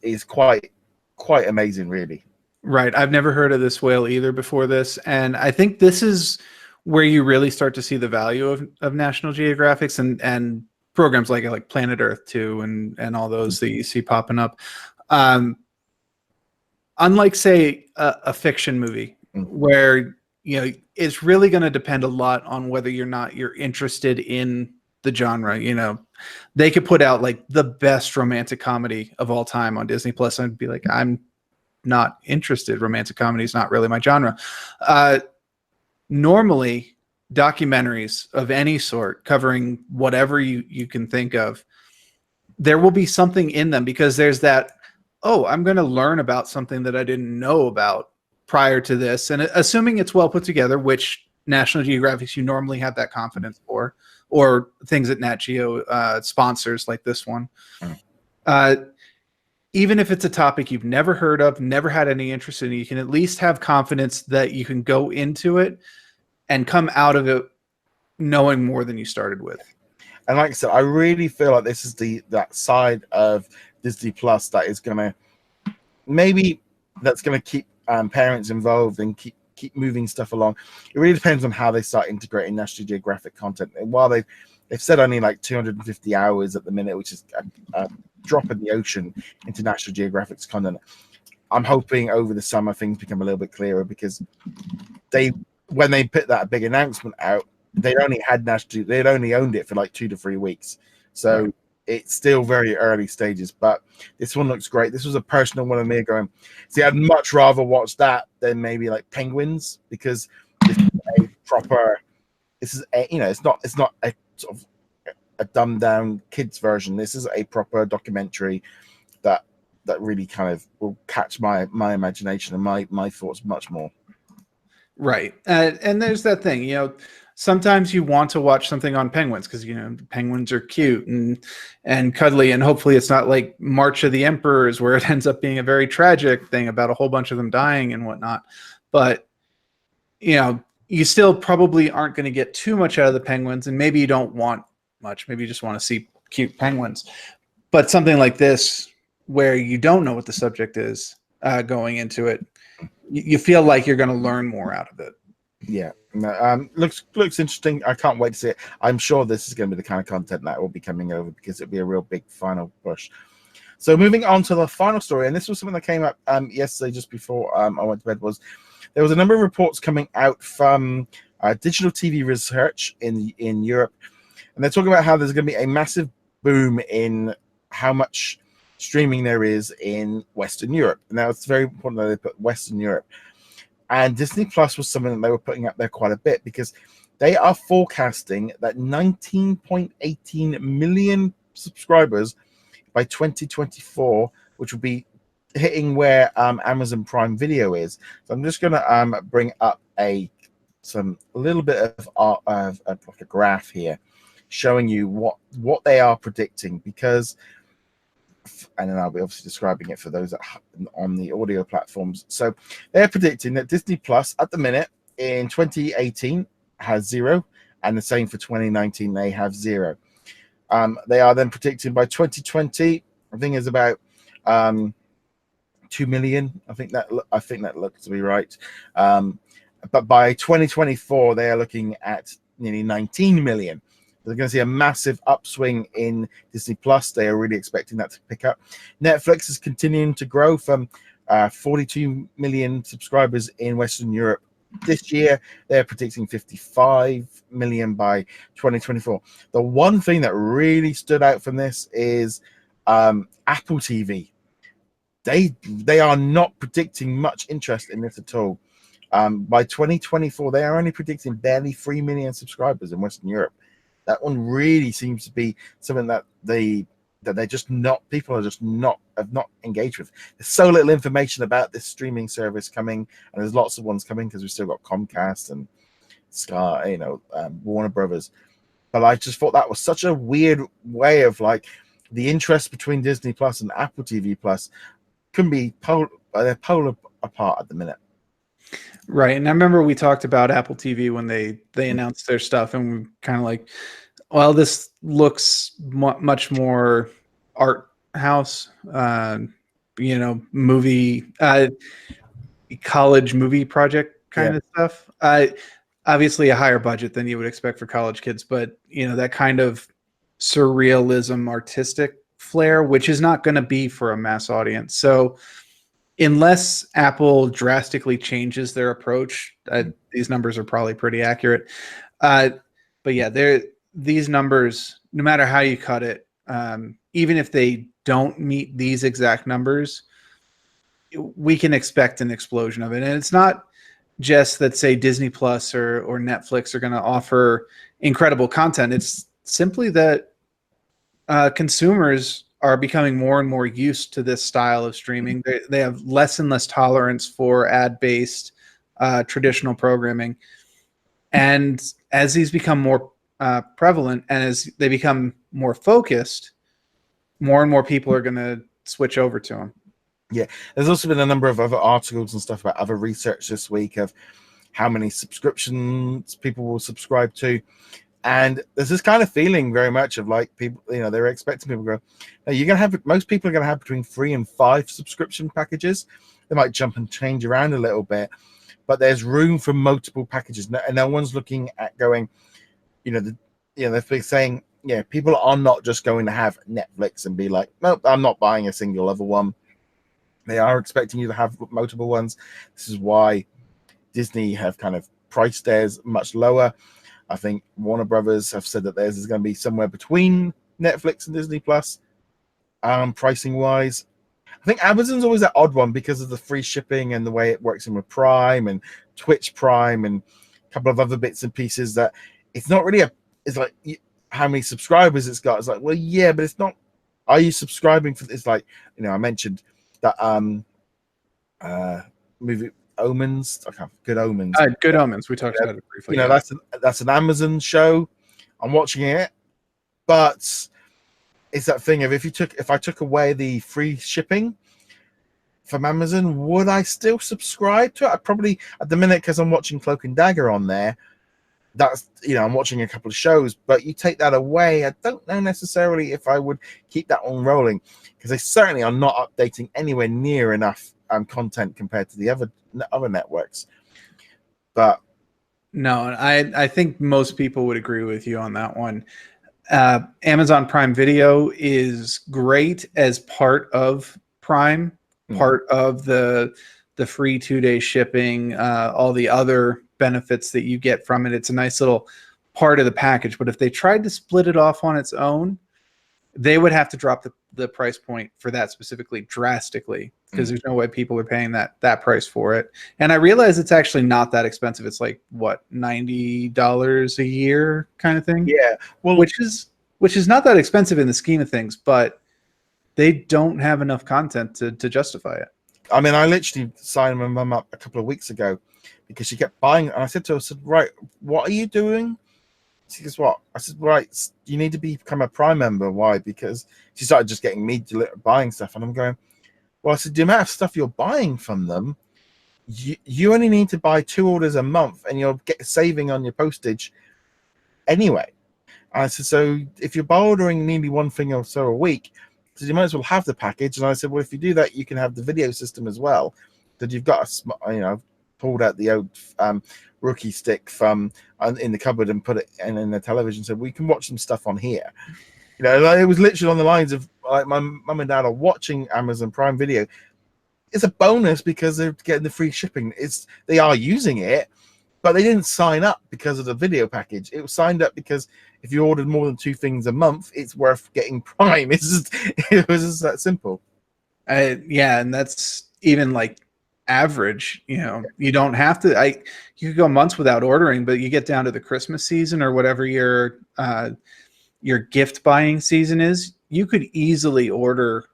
is quite amazing, really. Right. I've never heard of this whale either before this. And I think this is where you really start to see the value of National Geographics and programs like Planet Earth 2 and all those that you see popping up. Unlike, say, a fiction movie where, you know, it's really going to depend a lot on whether you're interested in the genre. You know, they could put out like the best romantic comedy of all time on Disney Plus and be like, I'm not interested. Romantic comedy is not really my genre. Normally, documentaries of any sort covering whatever you can think of, there will be something in them because there's that, oh, I'm going to learn about something that I didn't know about prior to this. And assuming it's well put together, which National Geographic, you normally have that confidence for, or things that Nat Geo sponsors like this one. Even if it's a topic you've never heard of, never had any interest in, you can at least have confidence that you can go into it and come out of it knowing more than you started with. And like I said, I really feel like this is that side of Disney Plus that is going to keep parents involved and keep moving stuff along. It really depends on how they start integrating National Geographic content. And while they've said only like 250 hours at the minute, which is a drop in the ocean into National Geographic's content, I'm hoping over the summer things become a little bit clearer, because when they put that big announcement out, they'd only owned it for like 2 to 3 weeks. So right. It's still very early stages, but this one looks great. This was a personal one of me going, see, I'd much rather watch that than maybe like Penguins, because this is a proper, it's not a sort of a dumbed down kids version. This is a proper documentary that really kind of will catch my imagination and my thoughts much more. Right. And there's that thing, you know, sometimes you want to watch something on penguins because, you know, penguins are cute and cuddly, and hopefully it's not like March of the Emperors where it ends up being a very tragic thing about a whole bunch of them dying and whatnot. But, you know, you still probably aren't going to get too much out of the penguins, and maybe you don't want much. Maybe you just want to see cute penguins. But something like this, where you don't know what the subject is going into it, you feel like you're going to learn more out of it. Yeah, looks interesting. I can't wait to see it. I'm sure this is going to be the kind of content that will be coming over, because it'll be a real big final push. So moving on to the final story, and this was something that came up yesterday just before I went to bed, was there was a number of reports coming out from digital TV research in Europe, and they're talking about how there's going to be a massive boom in how much streaming there is in Western Europe. Now, it's very important that they put Western Europe. And Disney Plus was something that they were putting up there quite a bit, because they are forecasting that 19.18 million subscribers by 2024, which will be hitting where Amazon Prime Video is. So I'm just going to bring up a little bit of like a graph here, showing you what they are predicting, because, and then I'll be obviously describing it for those on the audio platforms. So they're predicting that Disney Plus at the minute in 2018 has 0, and the same for 2019, they have 0. They are then predicting by 2020, I think is about 2 million. I think that looks to be right. But by 2024, they are looking at nearly 19 million. They're going to see a massive upswing in Disney Plus. They are really expecting that to pick up. Netflix is continuing to grow from 42 million subscribers in Western Europe this year. They're predicting 55 million by 2024. The one thing that really stood out from this is Apple TV. They are not predicting much interest in this at all. By 2024, they are only predicting barely 3 million subscribers in Western Europe. That one really seems to be something that they're just not, people are just not, have not engaged with. There's so little information about this streaming service coming, and there's lots of ones coming because we've still got Comcast and Sky, Warner Brothers. But I just thought that was such a weird way of like the interest between Disney Plus and Apple TV Plus couldn't be they're polar apart at the minute. Right. And I remember we talked about Apple TV when they announced their stuff, and we kind of like, well, this looks much more art house, movie, college movie project kind of stuff. Obviously a higher budget than you would expect for college kids, but that kind of surrealism, artistic flair, which is not going to be for a mass audience. So unless Apple drastically changes their approach, these numbers are probably pretty accurate. But yeah, these numbers, no matter how you cut it, even if they don't meet these exact numbers, we can expect an explosion of it. And it's not just that, say, Disney Plus or Netflix are going to offer incredible content. It's simply that consumers are becoming more and more used to this style of streaming. They have less and less tolerance for ad-based traditional programming. And as these become more prevalent and as they become more focused, more and more people are going to switch over to them. Yeah, there's also been a number of other articles and stuff about other research this week of how many subscriptions people will subscribe to. And there's this kind of feeling very much of like people, they're expecting people to go, no, you're going to have, most people are going to have between 3 and 5 subscription packages. They might jump and change around a little bit, but there's room for multiple packages. And no one's looking at going, they're saying, people are not just going to have Netflix and be like, nope, I'm not buying a single other one. They are expecting you to have multiple ones. This is why Disney have kind of priced theirs much lower. I think Warner Brothers have said that theirs is going to be somewhere between Netflix and Disney Plus, pricing wise. I think Amazon's always that odd one because of the free shipping and the way it works in with Prime and Twitch Prime and a couple of other bits and pieces that it's not really it's like how many subscribers it's got. It's like, well, yeah, but it's not. Are you subscribing for? It's like, I mentioned that movie Omens. Okay, Good Omens. Good Omens. We talked about it briefly. That's an Amazon show. I'm watching it, but it's that thing of if I took away the free shipping from Amazon, would I still subscribe to it? I probably at the minute, because I'm watching Cloak and Dagger on there. That's I'm watching a couple of shows, but you take that away, I don't know necessarily if I would keep that on rolling, because they certainly are not updating anywhere near enough content compared to the other networks. But no, I think most people would agree with you on that one. Amazon Prime Video is great as part of Prime, part of the free 2-day shipping, all the other benefits that you get from it. It's a nice little part of the package. But if they tried to split it off on its own, they would have to drop the price point for that specifically drastically, because there's no way people are paying that price for it. And I realize it's actually not that expensive. It's like what, $90 a year kind of thing. Yeah, well, which is not that expensive in the scheme of things, but they don't have enough content to justify it. I mean, I literally signed my mum up a couple of weeks ago because she kept buying, and I said to her, right, what are you doing? She goes, what? I said, right, you need to become a Prime member. Why? Because she started just getting me buying stuff, and I'm going, well, I said, the amount of stuff you're buying from them, you only need to buy 2 orders a month, and you'll get saving on your postage anyway. And I said, so if you're ordering nearly one thing or so a week, so you might as well have the package. And I said, well, if you do that, you can have the video system as well. That you've got pulled out the old rookie stick from in the cupboard and put it in the television. So we can watch some stuff on here. Like, it was literally on the lines of like my mum and dad are watching Amazon Prime Video. It's a bonus because they're getting the free shipping. They are using it, but they didn't sign up because of the video package. It was signed up because if you ordered more than 2 things a month, it's worth getting Prime. It was just that simple. Yeah, and that's even like average. You don't have to. You could go months without ordering, but you get down to the Christmas season or whatever your gift buying season is, you could easily order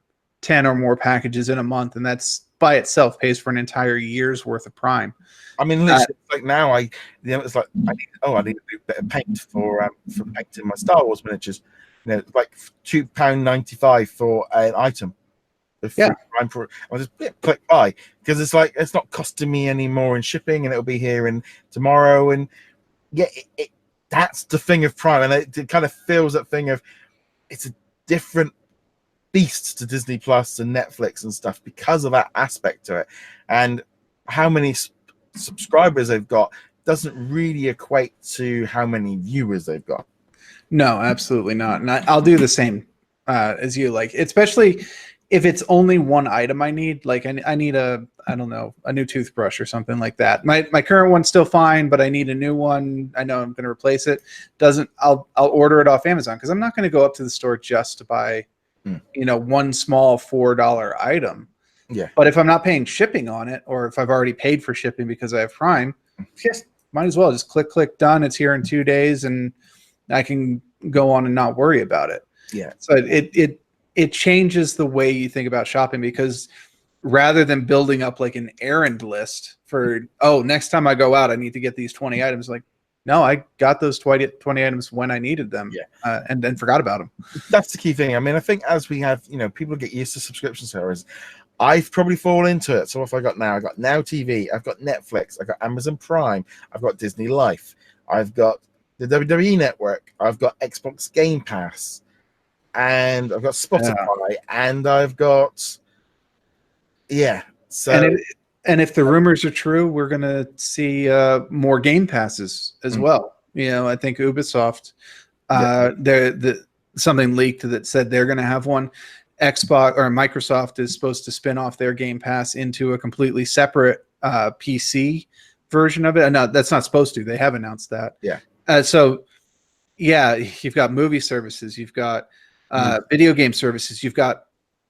10 or more packages in a month, and that's by itself pays for an entire year's worth of Prime. I mean, literally, like now, it's like I need to do a bit of paint for painting my Star Wars miniatures. It's like £2.95 for an item. Yeah, I'll just click buy because it's like it's not costing me any more in shipping, and it'll be here in tomorrow. And yeah, that's the thing of Prime, and it kind of feels that thing of it's a different beast to Disney Plus and Netflix and stuff because of that aspect to it, and how many subscribers they've got doesn't really equate to how many viewers they've got. No, absolutely not. And I'll do the same as you. Like, especially if it's only one item I need. Like, I need a new toothbrush or something like that. My current one's still fine, but I need a new one. I know I'm going to replace it. I'll order it off Amazon because I'm not going to go up to the store just to buy one small $4 item. Yeah. But if I'm not paying shipping on it, or if I've already paid for shipping because I have Prime, yes, might as well just click done. It's here in 2 days, and I can go on and not worry about it. Yeah. So it changes the way you think about shopping, because rather than building up like an errand list for, next time I go out, I need to get these 20 items. Like, no, I got those 20 items when I needed them, and then forgot about them. That's the key thing. I mean, I think as we have, people get used to subscription service, I've probably fallen into it. So if I got Now TV, I've got Netflix, I've got Amazon Prime, I've got Disney Life, I've got the WWE Network, I've got Xbox Game Pass, and I've got Spotify, and I've got So and if the rumors are true, we're gonna see more Game Passes as well. I think Ubisoft, something leaked that said they're gonna have one. Xbox or Microsoft is supposed to spin off their Game Pass into a completely separate PC version of it. No, that's not supposed to. They have announced that. You've got movie services, you've got video game services, you've got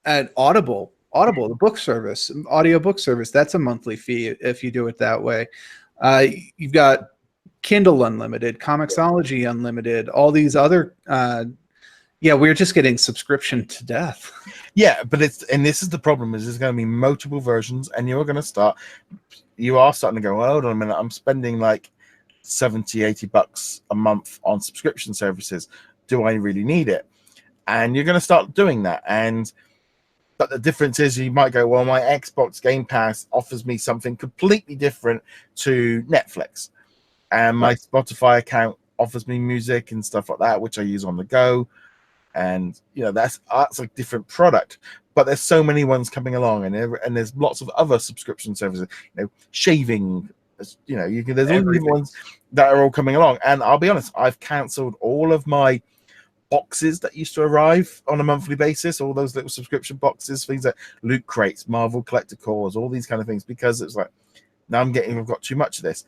an Audible, the book service, audio book service. That's a monthly fee if you do it that way. You've got Kindle Unlimited, Comixology Unlimited, all these other. We're just getting subscription to death. Yeah, but this is the problem, is there's going to be multiple versions, and you are starting to go, hold on a minute, I'm spending like $70-80 a month on subscription services. Do I really need it? And you're going to start doing that. But the difference is you might go, well, my Xbox Game Pass offers me something completely different to Netflix, and my Spotify account offers me music and stuff like that, which I use on the go. And that's a different product, but there's so many ones coming along, and there's lots of other subscription services, shaving, there's all these ones that are all coming along. And I'll be honest, I've cancelled all of my boxes that used to arrive on a monthly basis, all those little subscription boxes, things like Loot Crates, Marvel Collector Cores, all these kind of things, because it's like, now I've got too much of this.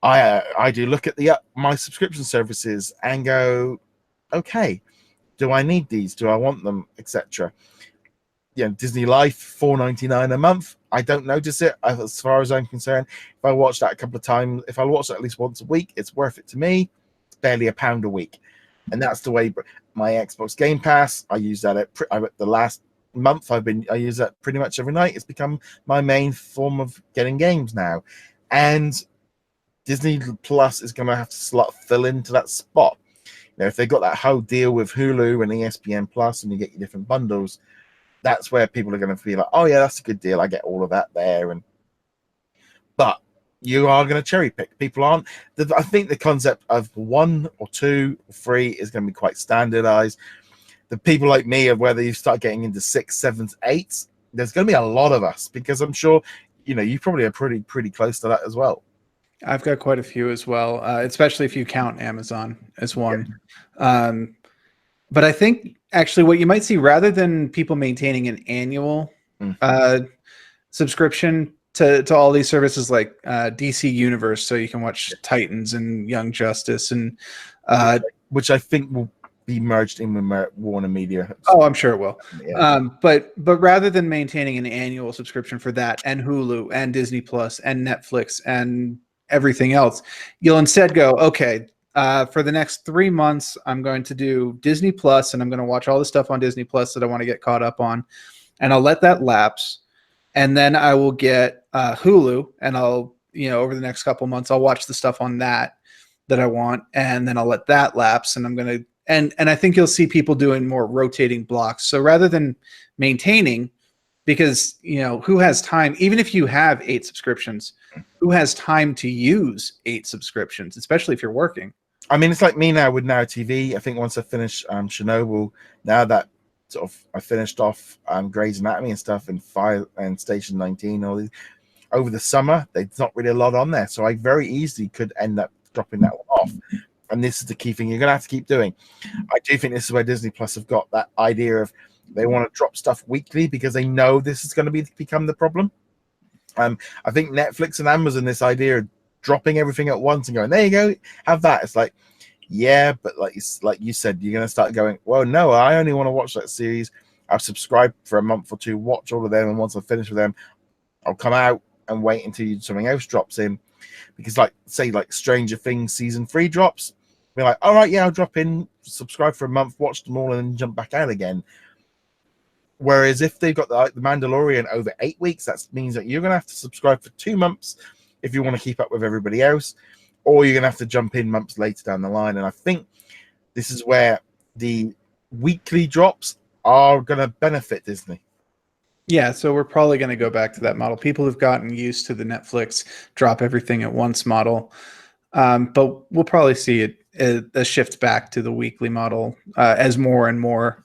I do look at my subscription services and go, okay, do I need these? Do I want them, etc.? Disney Life, $4.99 a month. I don't notice it as far as I'm concerned. If I watch that a couple of times, if I watch it at least once a week, it's worth it to me. It's barely £1 a week, and that's the way. My Xbox Game Pass, I use that the last month. I use that pretty much every night. It's become my main form of getting games now, and Disney Plus is going to have to fill into that spot. If they got that whole deal with Hulu and ESPN Plus, and you get your different bundles, that's where people are going to feel like, oh yeah, that's a good deal. I get all of that there. But you are going to cherry pick. People aren't. I think the concept of 1 or 2 or 3 is going to be quite standardized. The people like me, of whether you start getting into 6, 7, 8, there's going to be a lot of us, because I'm sure you probably are pretty close to that as well. I've got quite a few as well, especially if you count Amazon as one. But I think actually what you might see, rather than people maintaining an annual subscription to all these services like DC Universe, so you can watch Titans and Young Justice, and which I think will be merged in with Warner Media. Oh, I'm sure it will. Yeah. But rather than maintaining an annual subscription for that and Hulu and Disney Plus and Netflix and everything else, you'll instead go, okay, for the next 3 months, I'm going to do Disney Plus, and I'm going to watch all the stuff on Disney Plus that I want to get caught up on, and I'll let that lapse, and then I will get Hulu, and I'll, over the next couple months, I'll watch the stuff on that I want, and then I'll let that lapse, and I'm going to, and I think you'll see people doing more rotating blocks. So rather than maintaining, because who has time, even if you have 8 subscriptions, who has time to use 8 subscriptions, especially if you're working? I mean, it's like me now with Now TV. I think once I finish Chernobyl, now that sort of I finished off Grey's Anatomy and stuff, and Fire and Station 19, all these over the summer, there's not really a lot on there, so I very easily could end up dropping that one off. And this is the key thing you're going to have to keep doing. I do think this is where Disney Plus have got that idea of they want to drop stuff weekly because they know this is going to become the problem. I think Netflix and Amazon, this idea of dropping everything at once and going, there you go, have that. It's like, yeah, but like you said, you're going to start going, well, no, I only want to watch that series. I've subscribed for a month or two, watch all of them, and once I've finished with them, I'll come out and wait until something else drops in. Because say Stranger Things season 3 drops, be like, all right, yeah, I'll drop in, subscribe for a month, watch them all, and then jump back out again. Whereas if they've got the Mandalorian over 8 weeks, that means that you're going to have to subscribe for 2 months if you want to keep up with everybody else, or you're going to have to jump in months later down the line. And I think this is where the weekly drops are going to benefit Disney. Yeah, so we're probably going to go back to that model. People have gotten used to the Netflix drop everything at once model, but we'll probably see a shift back to the weekly model as more and more,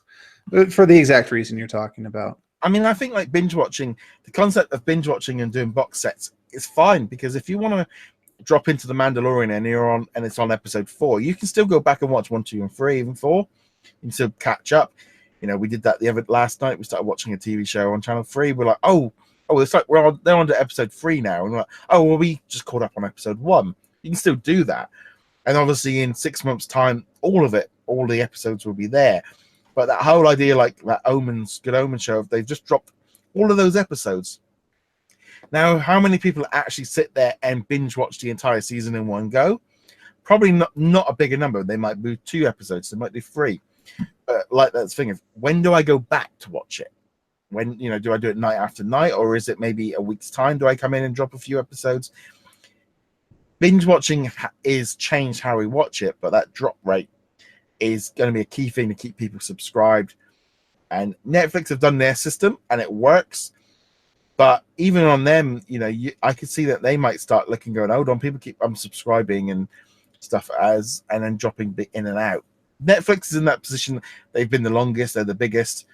for the exact reason you're talking about. I mean, I think like binge watching, the concept of binge watching and doing box sets is fine, because if you want to drop into the Mandalorian and it's on episode 4, you can still go back and watch 1, 2, and 3, even 4. You can still catch up. We did that last night. We started watching a TV show on Channel 3. We're like, oh, it's like they're on to episode 3 now, and we're like, oh, well, we just caught up on episode 1. You can still do that, and obviously in 6 months' time, all the episodes will be there. But that whole idea, like that Good Omen show, they've just dropped all of those episodes. Now, how many people actually sit there and binge watch the entire season in one go? Probably not a bigger number. They might do 2 episodes. They might do 3. But like that thing of, when do I go back to watch it? When, do I do it night after night, or is it maybe a week's time? Do I come in and drop a few episodes? Binge watching is changed how we watch it, but that drop rate is going to be a key thing to keep people subscribed. And Netflix have done their system and it works. But even on them, I could see that they might start looking, going, hold on, people keep unsubscribing and stuff and then dropping in and out. Netflix is in that position. They've been the longest. They're the biggest.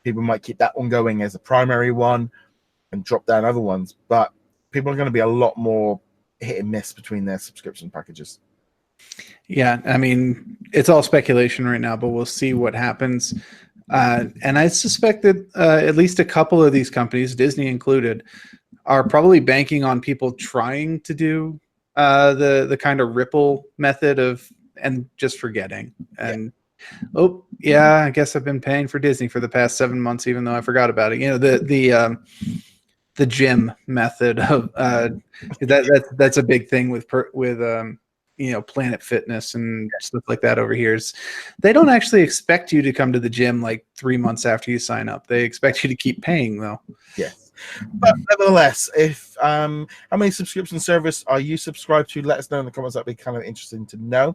People might keep that one going as a primary one and drop down other ones. But people are going to be a lot more hit and miss between their subscription packages. Yeah, I mean, it's all speculation right now, but we'll see what happens. And I suspect that at least a couple of these companies, Disney included, are probably banking on people trying to do the kind of ripple method of and just forgetting. And oh yeah, I guess I've been paying for Disney for the past 7 months, even though I forgot about it. The gym method of that's a big thing with Planet Fitness and stuff like that over here. They don't actually expect you to come to the gym like 3 months after you sign up. They expect you to keep paying, though. Yes. But nevertheless, if how many subscription service are you subscribed to? Let us know in the comments. That'd be kind of interesting to know.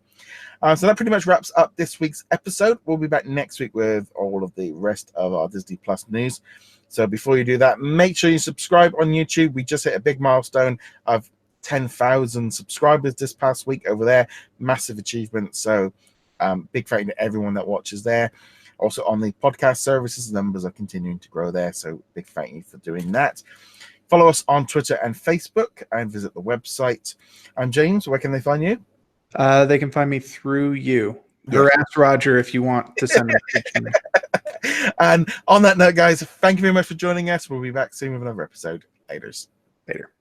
So that pretty much wraps up this week's episode. We'll be back next week with all of the rest of our Disney Plus news. So before you do that, make sure you subscribe on YouTube. We just hit a big milestone of 10,000 subscribers this past week over there. Massive achievement. So big thank you to everyone that watches there. Also on the podcast services, numbers are continuing to grow there. So big thank you for doing that. Follow us on Twitter and Facebook, and visit the website. I'm James. Where can they find you? They can find me through you. Yeah. Harass Roger if you want to send a message to me. And on that note, guys, thank you very much for joining us. We'll be back soon with another episode. Laters. Later.